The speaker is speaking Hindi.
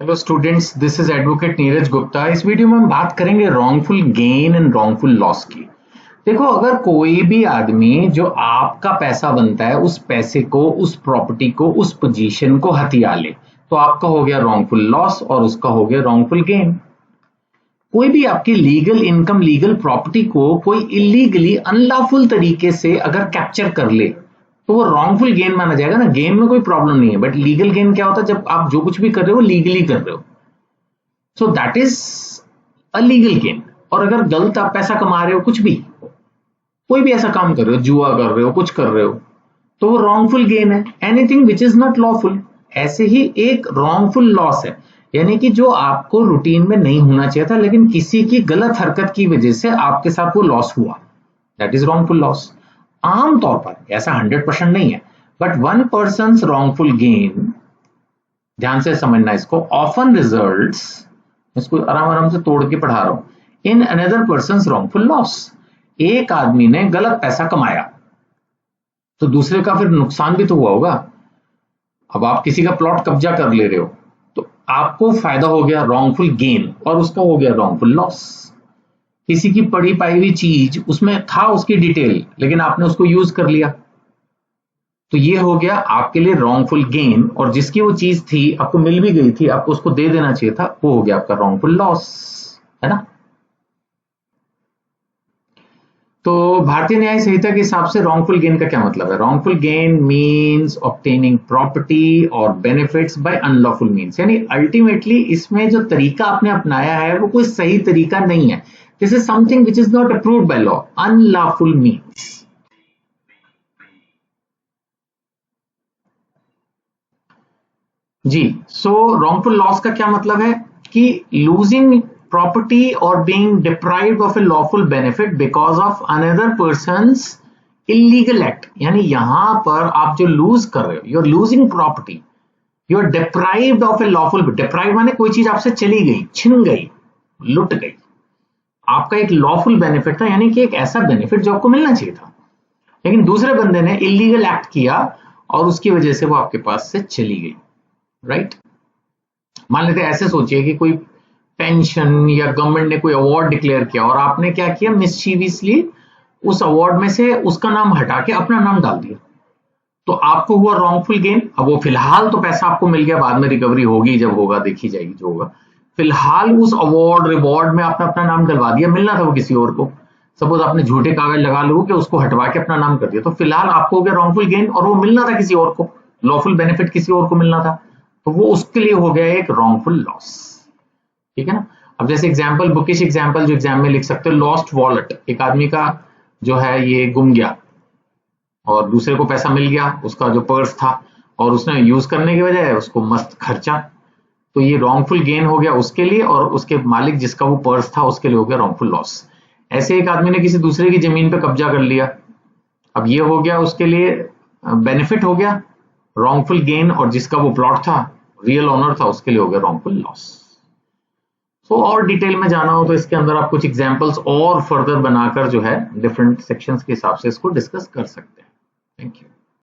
Hello students, this is advocate Neeraj Gupta. इस वीडियो में हम बात करेंगे wrongful gain and wrongful loss की। देखो, अगर कोई भी आदमी जो आपका पैसा बनता है उस पैसे को, उस प्रॉपर्टी को, उस पोजीशन को हथिया ले तो आपका हो गया रॉन्गफुल लॉस और उसका हो गया रॉन्गफुल गेन। कोई भी आपकी लीगल इनकम, लीगल प्रॉपर्टी को कोई इलीगली, अनलॉफुल तरीके से अगर कैप्चर कर ले तो वो रॉन्गफुल गेन माना जाएगा ना। गेन में कोई प्रॉब्लम नहीं है, बट लीगल गेन क्या होता है? जब आप जो कुछ भी कर रहे हो लीगली कर रहे हो, so that is a legal gain. और अगर गलत आप पैसा कमा रहे हो, कुछ भी, कोई भी ऐसा काम कर रहे हो, जुआ कर रहे हो, कुछ कर रहे हो, तो वो रॉन्गफुल गेन है। Anything which is not lawful. ऐसे ही एक रॉन्गफुल लॉस है, यानी कि जो आपको रूटीन में नहीं होना चाहिए था लेकिन किसी की गलत हरकत की वजह से आपके साथ वो लॉस हुआ, दैट इज रॉन्गफुल लॉस। आमतौर पर ऐसा 100% नहीं है, but one person wrongful gain, ध्यान से समझना इसको, ऑफन रिजल्ट्स, इसको आराम आराम से तोड़ के पढ़ा रहा हूं, in another person wrongful loss. एक आदमी ने गलत पैसा कमाया तो दूसरे का फिर नुकसान भी तो हुआ होगा। अब आप किसी का प्लॉट कब्जा कर ले रहे हो तो आपको फायदा हो गया रॉन्गफुल गेन और उसका हो गया रॉन्गफुल लॉस। किसी की पड़ी पाई हुई चीज, उसमें था उसकी डिटेल लेकिन आपने उसको यूज कर लिया, तो ये हो गया आपके लिए रॉन्गफुल गेन। और जिसकी वो चीज थी, आपको मिल भी गई थी, आपको उसको दे देना चाहिए था, वो हो गया आपका रॉन्गफुल लॉस, है ना। तो भारतीय न्याय संहिता के हिसाब से रॉन्गफुल गेन का क्या मतलब है? Wrongful gain means obtaining property और बेनिफिट्स बाय अनलॉफुल मीन्स, यानी अल्टीमेटली इसमें जो तरीका आपने अपनाया है वो कोई सही तरीका नहीं है। This is something which is not approved by law, unlawful means. जी, सो रॉन्गफुल लॉस का क्या मतलब है कि लूजिंग प्रॉपर्टी और being deprived of a lawful benefit because of another person's illegal act. यानी यहां पर आप जो लूज कर रहे हो, you are losing property, you are deprived of a lawful. Deprive माने कोई चीज आपसे चली गई, छिन गई, लुट गई। आपका एक लॉफुल बेनिफिट था, यानी कि एक ऐसा बेनिफिट जो आपको मिलना चाहिए था, लेकिन दूसरे बंदे ने इलीगल एक्ट किया और उसकी वजह से वो आपके पास से चली गई, राइट। मान लेते ऐसे सोचिए कि कोई पेंशन या गवर्नमेंट ने कोई अवार्ड डिक्लेयर किया और आपने क्या किया, मिस्चीवियसली उस अवार्ड में से उसका नाम हटा के अपना नाम डाल दिया, तो आपको हुआ रॉन्गफुल गेन। अब वो फिलहाल तो पैसा आपको मिल गया, बाद में रिकवरी होगी, जब होगा देखी जाएगी जो होगा। फिलहाल उस अवार्ड रिवॉर्ड में आपने अपना नाम डलवा दिया, मिलना था वो किसी और को। सपोज आपने झूठे कागज लगा लो कि उसको हटवा के अपना नाम कर दिया, तो फिलहाल आपको हो गया रॉन्गफुल गेन और वो मिलना था किसी और को, लॉफुल बेनिफिट किसी और को मिलना था, तो वो उसके लिए हो गया एक रॉन्गफुल लॉस, ठीक है ना। अब जैसे एग्जांपल, बुकिश एग्जांपल जो एग्जाम में लिख सकते हो, लॉस्ट वॉलेट। एक आदमी का जो है ये गुम गया और दूसरे को पैसा मिल गया, उसका जो पर्स था, और उसने यूज करने की वजह उसको मस्त खर्चा, तो ये रॉन्गफुल गेन हो गया उसके लिए, और उसके मालिक जिसका वो पर्स था उसके लिए हो गया रॉन्गफुल लॉस। ऐसे एक आदमी ने किसी दूसरे की जमीन पे कब्जा कर लिया, अब ये हो गया उसके लिए बेनिफिट हो गया रॉन्गफुल गेन, और जिसका वो प्लॉट था, रियल ओनर था, उसके लिए हो गया रॉन्गफुल लॉस। तो और डिटेल में जाना हो तो इसके अंदर आप कुछ एग्जांपल्स और फर्दर बनाकर जो है डिफरेंट सेक्शंस के हिसाब से इसको डिस्कस कर सकते हैं। Thank you.